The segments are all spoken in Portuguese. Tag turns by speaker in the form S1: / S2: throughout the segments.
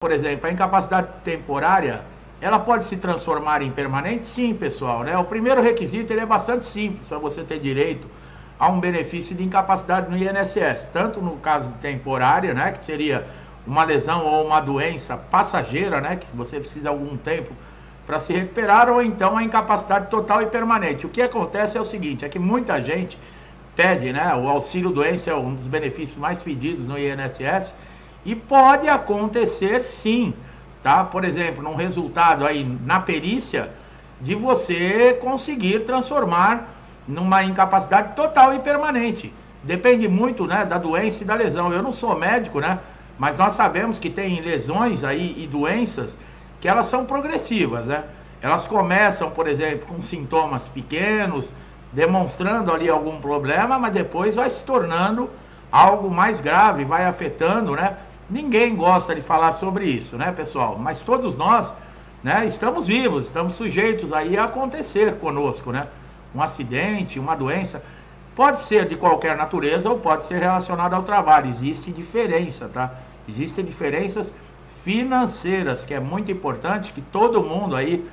S1: Por exemplo, a incapacidade temporária, ela pode se transformar em permanente? Sim, pessoal, né? O primeiro requisito, ele é bastante simples para você ter direito a um benefício de incapacidade no INSS, tanto no caso temporária, né, que seria uma lesão ou uma doença passageira, né, que você precisa de algum tempo para se recuperar, ou então a incapacidade total e permanente. O que acontece é o seguinte, é que muita gente pede, né, o auxílio doença é um dos benefícios mais pedidos no INSS, e pode acontecer sim, tá? Por exemplo, num resultado aí na perícia, de você conseguir transformar numa incapacidade total e permanente. Depende muito, né, da doença e da lesão. Eu não sou médico, né, mas nós sabemos que tem lesões aí e doenças que elas são progressivas, né? Elas começam, por exemplo, com sintomas pequenos, demonstrando ali algum problema, mas depois vai se tornando algo mais grave, vai afetando, né? Ninguém gosta de falar sobre isso, né, pessoal? Mas todos nós, né, estamos vivos, estamos sujeitos aí a acontecer conosco, né? Um acidente, uma doença, pode ser de qualquer natureza ou pode ser relacionado ao trabalho. Existe diferença, tá? Existem diferenças financeiras, que é muito importante que todo mundo aí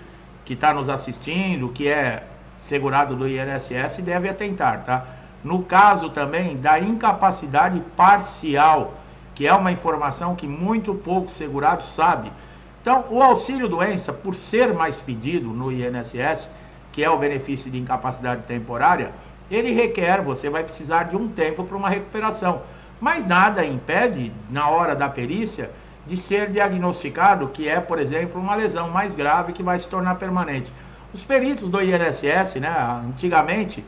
S1: que está nos assistindo, que é segurado do INSS, deve atentar, tá? No caso também da incapacidade parcial, que é uma informação que muito pouco segurado sabe. Então, o auxílio doença, por ser mais pedido no INSS, que é o benefício de incapacidade temporária, ele requer, você vai precisar de um tempo para uma recuperação. Mas nada impede, na hora da perícia, de ser diagnosticado que é, por exemplo, uma lesão mais grave que vai se tornar permanente. Os peritos do INSS, né, antigamente,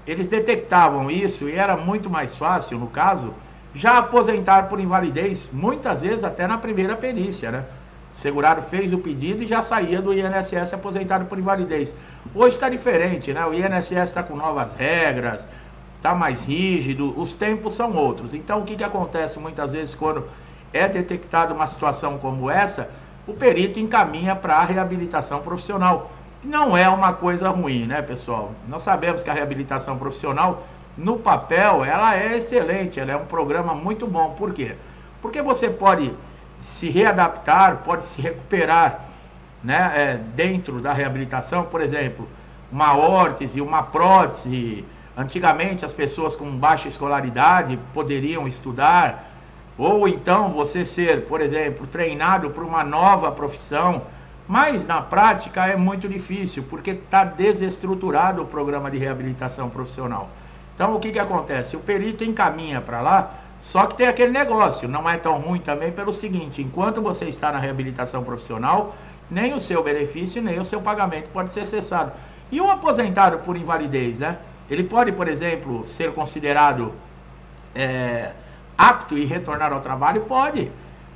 S1: eles detectavam isso e era muito mais fácil, no caso, já aposentar por invalidez, muitas vezes até na primeira perícia, né? O segurado fez o pedido e já saía do INSS aposentado por invalidez. Hoje está diferente, né? O INSS está com novas regras, está mais rígido, os tempos são outros. Então, o que acontece muitas vezes quando é detectada uma situação como essa, o perito encaminha para a reabilitação profissional. Não é uma coisa ruim, né, pessoal? Nós sabemos que a reabilitação profissional, no papel, ela é excelente, ela é um programa muito bom. Por quê? Porque você pode se readaptar, pode se recuperar, né, dentro da reabilitação. Por exemplo, uma órtese, uma prótese. Antigamente as pessoas com baixa escolaridade poderiam estudar, ou então você ser, por exemplo, treinado para uma nova profissão, mas na prática é muito difícil, porque está desestruturado o programa de reabilitação profissional. Então o que acontece? O perito encaminha para lá, só que tem aquele negócio, não é tão ruim também pelo seguinte, enquanto você está na reabilitação profissional, nem o seu benefício, nem o seu pagamento pode ser cessado. E um aposentado por invalidez, né? Ele pode, por exemplo, ser considerado apto e retornar ao trabalho?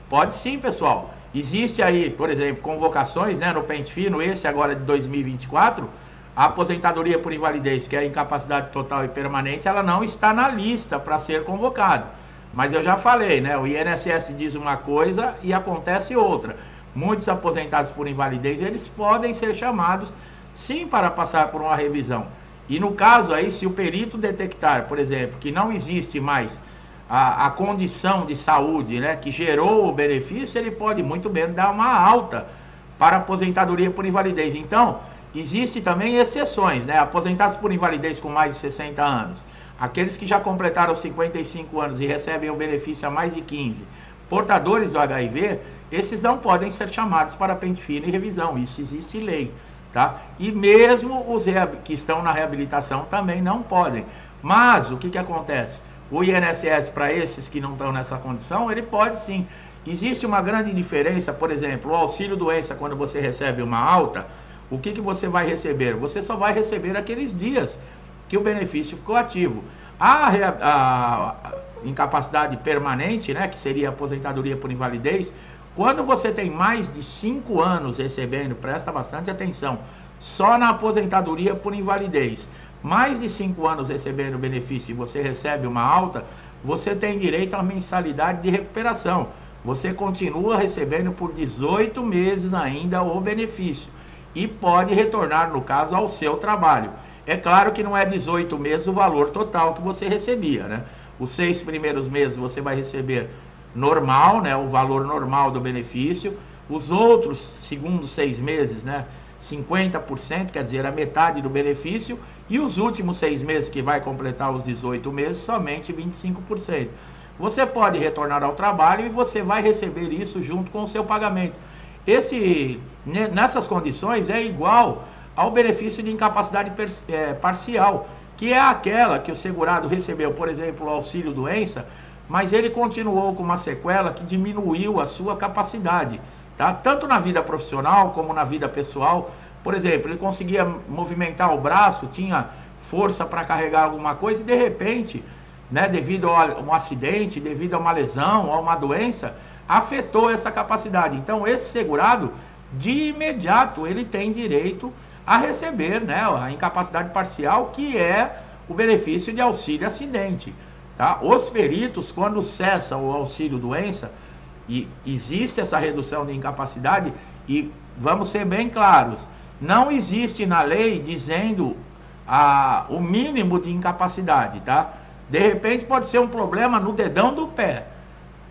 S1: Pode sim, pessoal. Existe aí, por exemplo, convocações, né, no pente fino, esse agora de 2024, a aposentadoria por invalidez, que é a incapacidade total e permanente, ela não está na lista para ser convocado. Mas eu já falei, né, o INSS diz uma coisa e acontece outra. Muitos aposentados por invalidez, eles podem ser chamados, sim, para passar por uma revisão. E no caso aí, se o perito detectar, por exemplo, que não existe mais a condição de saúde, né, que gerou o benefício, ele pode muito bem dar uma alta para aposentadoria por invalidez. Então, existe também exceções, né, aposentados por invalidez com mais de 60 anos, aqueles que já completaram 55 anos e recebem o benefício há mais de 15, portadores do HIV, esses não podem ser chamados para pente fino e revisão, isso existe lei, tá? E mesmo os que estão na reabilitação também não podem. Mas o que acontece? O INSS, para esses que não estão nessa condição, ele pode sim. Existe uma grande diferença, por exemplo, o auxílio doença, quando você recebe uma alta, o que você vai receber? Você só vai receber aqueles dias que o benefício ficou ativo. A incapacidade permanente, né, que seria a aposentadoria por invalidez, quando você tem mais de 5 anos recebendo, presta bastante atenção, só na aposentadoria por invalidez, mais de 5 anos recebendo benefício e você recebe uma alta, você tem direito à mensalidade de recuperação. Você continua recebendo por 18 meses ainda o benefício e pode retornar, no caso, ao seu trabalho. É claro que não é 18 meses o valor total que você recebia, né? Os 6 primeiros meses você vai receber normal, né, o valor normal do benefício. Os outros, segundo 6 meses, né, 50%, quer dizer, a metade do benefício, e os últimos 6 meses, que vai completar os 18 meses, somente 25%. Você pode retornar ao trabalho e você vai receber isso junto com o seu pagamento. Nessas condições é igual ao benefício de incapacidade parcial, que é aquela que o segurado recebeu, por exemplo, o auxílio-doença, mas ele continuou com uma sequela que diminuiu a sua capacidade, tá? Tanto na vida profissional como na vida pessoal. Por exemplo, ele conseguia movimentar o braço, tinha força para carregar alguma coisa e de repente, né, devido a um acidente, devido a uma lesão, a uma doença, afetou essa capacidade. Então, esse segurado, de imediato, ele tem direito a receber, né, a incapacidade parcial, que é o benefício de auxílio-acidente. Tá? Os peritos, quando cessa o auxílio-doença, e existe essa redução de incapacidade, e vamos ser bem claros, não existe na lei dizendo o mínimo de incapacidade, tá? De repente pode ser um problema no dedão do pé,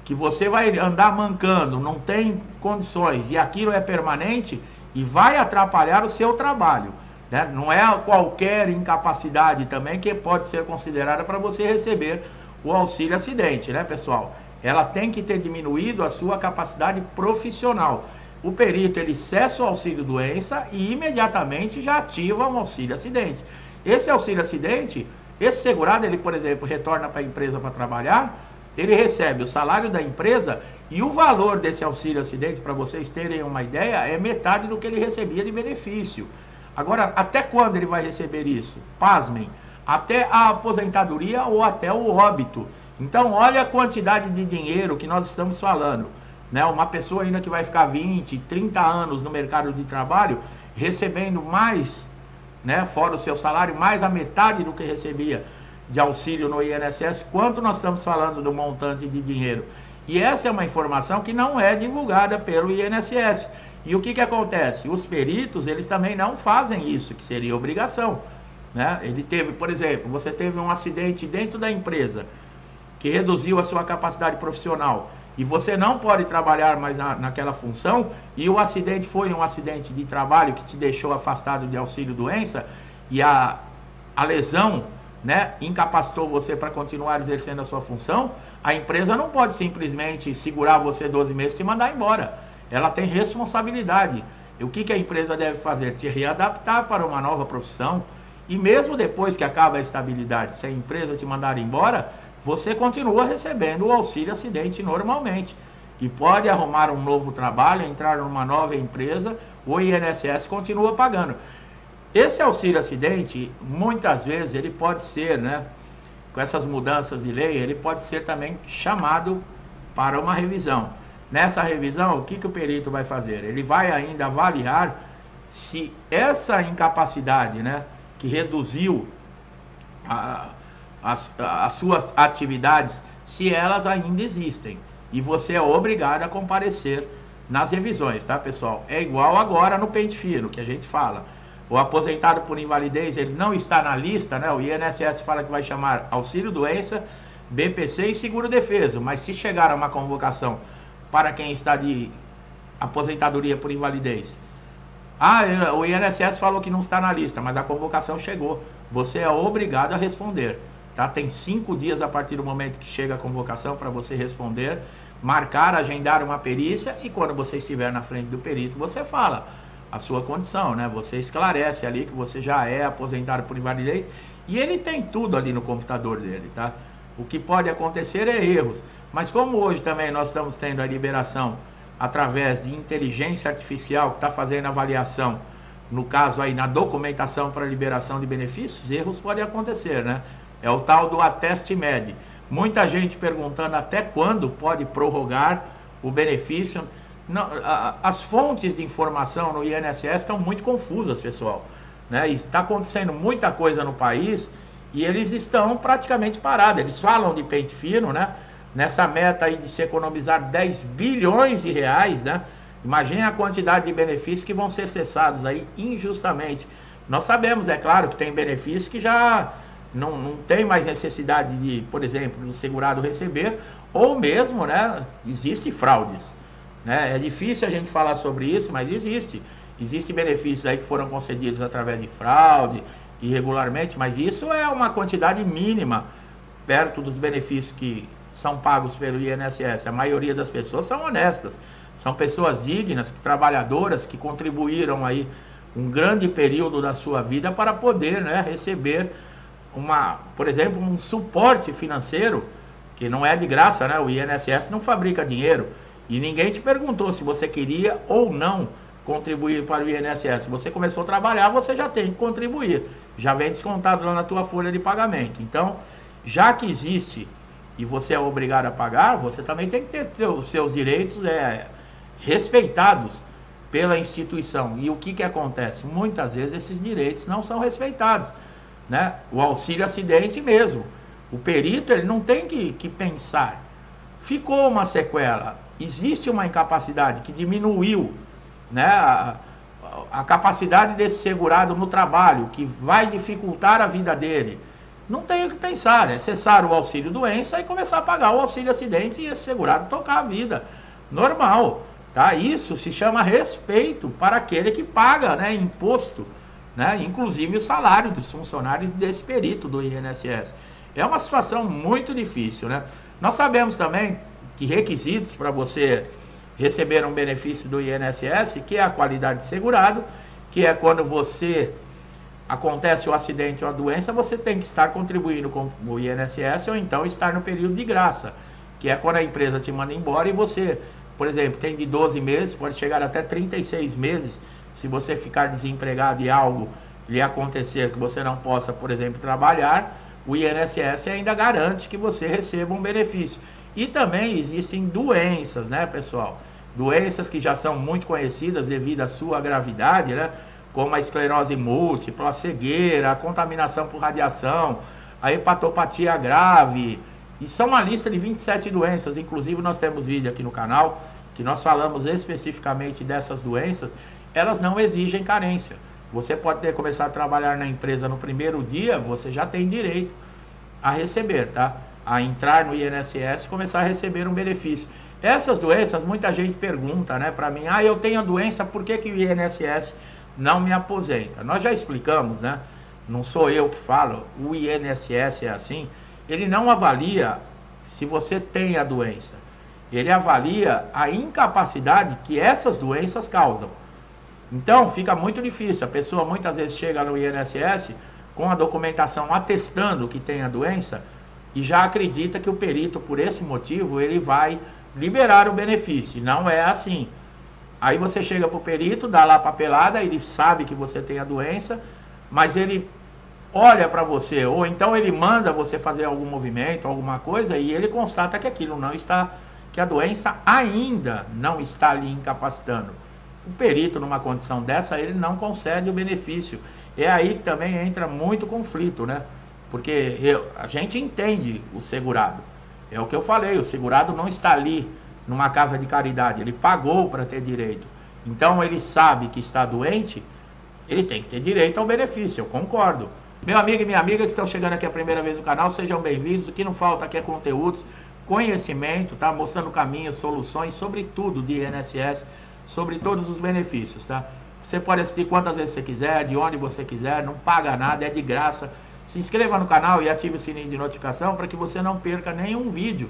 S1: que você vai andar mancando, não tem condições, e aquilo é permanente e vai atrapalhar o seu trabalho, né? Não é qualquer incapacidade também que pode ser considerada para você receber o auxílio acidente, né, pessoal? Ela tem que ter diminuído a sua capacidade profissional. O perito, ele cessa o auxílio doença e imediatamente já ativa um auxílio acidente. Esse auxílio acidente, esse segurado, ele, por exemplo, retorna para a empresa para trabalhar, ele recebe o salário da empresa e o valor desse auxílio acidente, para vocês terem uma ideia, é metade do que ele recebia de benefício. Agora, até quando ele vai receber isso? Pasmem, até a aposentadoria ou até o óbito. Então, olha a quantidade de dinheiro que nós estamos falando, né? Uma pessoa ainda que vai ficar 20, 30 anos no mercado de trabalho, recebendo mais, né, fora o seu salário, mais a metade do que recebia de auxílio no INSS, quanto nós estamos falando do montante de dinheiro. E essa é uma informação que não é divulgada pelo INSS. E o que acontece? Os peritos, eles também não fazem isso, que seria obrigação, né? Ele teve, por exemplo, você teve um acidente dentro da empresa que reduziu a sua capacidade profissional e você não pode trabalhar mais naquela função, e o acidente foi um acidente de trabalho que te deixou afastado de auxílio-doença, e a lesão, né, incapacitou você para continuar exercendo a sua função, a empresa não pode simplesmente segurar você 12 meses e te mandar embora. Ela tem responsabilidade. E o que a empresa deve fazer? Te readaptar para uma nova profissão. E mesmo depois que acaba a estabilidade, se a empresa te mandar embora, você continua recebendo o auxílio acidente normalmente. E pode arrumar um novo trabalho, entrar numa nova empresa, o INSS continua pagando. Esse auxílio acidente, muitas vezes, ele pode ser, né, com essas mudanças de lei, ele pode ser também chamado para uma revisão. Nessa revisão, o que o perito vai fazer? Ele vai ainda avaliar se essa incapacidade, né, que reduziu as suas atividades, se elas ainda existem. E você é obrigado a comparecer nas revisões, tá, pessoal? É igual agora no pente fino, que a gente fala. O aposentado por invalidez, ele não está na lista, né? O INSS fala que vai chamar auxílio-doença, BPC e seguro-defeso. Mas se chegar a uma convocação para quem está de aposentadoria por invalidez, o INSS falou que não está na lista, mas a convocação chegou, você é obrigado a responder, tá? Tem 5 dias a partir do momento que chega a convocação para você responder, marcar, agendar uma perícia, e quando você estiver na frente do perito, você fala a sua condição, né? Você esclarece ali que você já é aposentado por invalidez, e ele tem tudo ali no computador dele, tá? O que pode acontecer é erros, mas como hoje também nós estamos tendo a liberação através de inteligência artificial que está fazendo avaliação, no caso aí na documentação para liberação de benefícios, erros podem acontecer, né? É o tal do Ateste Med. Muita gente perguntando até quando pode prorrogar o benefício. Não, as fontes de informação no INSS estão muito confusas, pessoal, né? Está acontecendo muita coisa no país e eles estão praticamente parados. Eles falam de pente fino, né? Nessa meta aí de se economizar 10 bilhões de reais, né? Imagine a quantidade de benefícios que vão ser cessados aí injustamente. Nós sabemos, é claro, que tem benefícios que já não tem mais necessidade de, por exemplo, do segurado receber, ou mesmo, né, existe fraudes, né? É difícil a gente falar sobre isso, mas existem benefícios aí que foram concedidos através de fraude, irregularmente, mas isso é uma quantidade mínima perto dos benefícios que são pagos pelo INSS. A maioria das pessoas são honestas, são pessoas dignas, trabalhadoras, que contribuíram aí um grande período da sua vida para poder, né, receber por exemplo, um suporte financeiro, que não é de graça, né? O INSS não fabrica dinheiro, e ninguém te perguntou se você queria ou não contribuir para o INSS. Se você começou a trabalhar, você já tem que contribuir, já vem descontado lá na tua folha de pagamento. Então, já que existe e você é obrigado a pagar, você também tem que ter os seus direitos respeitados pela instituição. E o que acontece? Muitas vezes esses direitos não são respeitados, né? O auxílio acidente mesmo, o perito ele não tem que pensar, ficou uma sequela, existe uma incapacidade que diminuiu, né, a capacidade desse segurado no trabalho, que vai dificultar a vida dele, não tem o que pensar, é cessar o auxílio doença e começar a pagar o auxílio acidente e esse segurado tocar a vida normal, tá? Isso se chama respeito para aquele que paga, né, imposto, né, inclusive o salário dos funcionários desse perito do INSS. É uma situação muito difícil, né? Nós sabemos também que requisitos para você receber um benefício do INSS, que é a qualidade de segurado, que é quando acontece o acidente ou a doença, você tem que estar contribuindo com o INSS ou então estar no período de graça, que é quando a empresa te manda embora e você, por exemplo, tem de 12 meses, pode chegar até 36 meses, se você ficar desempregado e algo lhe acontecer que você não possa, por exemplo, trabalhar, o INSS ainda garante que você receba um benefício. E também existem doenças, né, pessoal? Doenças que já são muito conhecidas devido à sua gravidade, né? Como a esclerose múltipla, a cegueira, a contaminação por radiação, a hepatopatia grave. E são uma lista de 27 doenças. Inclusive nós temos vídeo aqui no canal que nós falamos especificamente dessas doenças. Elas não exigem carência. Você pode ter começado a trabalhar na empresa no primeiro dia, você já tem direito a receber, tá? A entrar no INSS e começar a receber um benefício. Essas doenças, muita gente pergunta, né, para mim, eu tenho a doença, por que o INSS não me aposenta? Nós já explicamos, né? Não sou eu que falo, o INSS é assim, ele não avalia se você tem a doença. Ele avalia a incapacidade que essas doenças causam. Então, fica muito difícil. A pessoa muitas vezes chega no INSS com a documentação atestando que tem a doença e já acredita que o perito, por esse motivo, ele vai liberar o benefício. Não é assim. Aí você chega para o perito, dá lá a papelada, ele sabe que você tem a doença, mas ele olha para você, ou então ele manda você fazer algum movimento, alguma coisa, e ele constata que aquilo não está, que a doença ainda não está lhe incapacitando. O perito, numa condição dessa, ele não concede o benefício. É aí que também entra muito conflito, né? Porque a gente entende o segurado. É o que eu falei, o segurado não está ali numa casa de caridade, ele pagou para ter direito. Então ele sabe que está doente, ele tem que ter direito ao benefício, eu concordo. Meu amigo e minha amiga que estão chegando aqui a primeira vez no canal, sejam bem-vindos. O que não falta aqui é conteúdos, conhecimento, tá? Mostrando caminhos, soluções, sobre tudo de INSS, sobre todos os benefícios, tá? Você pode assistir quantas vezes você quiser, de onde você quiser, não paga nada, é de graça. Se inscreva no canal e ative o sininho de notificação para que você não perca nenhum vídeo,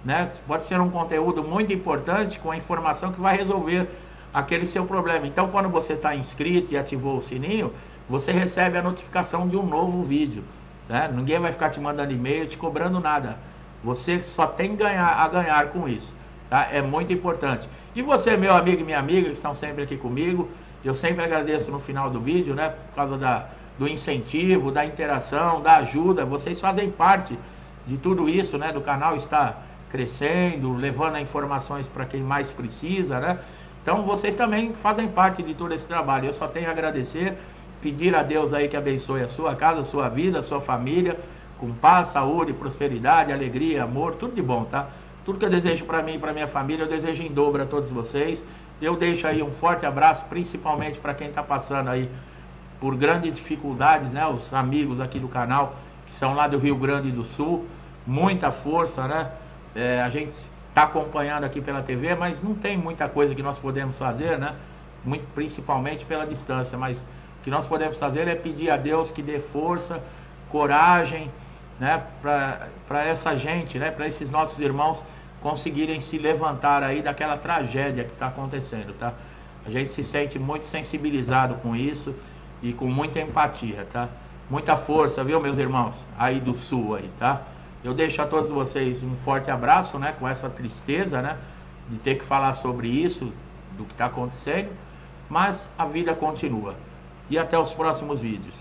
S1: né? Pode ser um conteúdo muito importante com a informação que vai resolver aquele seu problema. Então, quando você está inscrito e ativou o sininho, você recebe a notificação de um novo vídeo, né? Ninguém vai ficar te mandando e-mail, te cobrando nada. Você só tem a ganhar com isso, tá? É muito importante. E você, meu amigo e minha amiga, que estão sempre aqui comigo, eu sempre agradeço no final do vídeo, né? Por causa do incentivo, da interação, da ajuda. Vocês fazem parte de tudo isso, né? Do canal está crescendo, levando informações para quem mais precisa, né? Então vocês também fazem parte de todo esse trabalho. Eu só tenho a agradecer, pedir a Deus aí que abençoe a sua casa, a sua vida, a sua família, com paz, saúde, prosperidade, alegria, amor, tudo de bom, tá? Tudo que eu desejo para mim e para minha família, eu desejo em dobro a todos vocês. Eu deixo aí um forte abraço, principalmente para quem está passando aí por grandes dificuldades, né? Os amigos aqui do canal, que são lá do Rio Grande do Sul, muita força, né? A gente está acompanhando aqui pela TV, mas não tem muita coisa que nós podemos fazer, né? Principalmente pela distância, mas o que nós podemos fazer é pedir a Deus que dê força, coragem, né, para essa gente, né, para esses nossos irmãos conseguirem se levantar aí daquela tragédia que está acontecendo, tá? A gente se sente muito sensibilizado com isso e com muita empatia, tá? Muita força, viu, meus irmãos, aí do sul aí, tá? Eu deixo a todos vocês um forte abraço, né, com essa tristeza, né, de ter que falar sobre isso, do que está acontecendo, mas a vida continua. E até os próximos vídeos.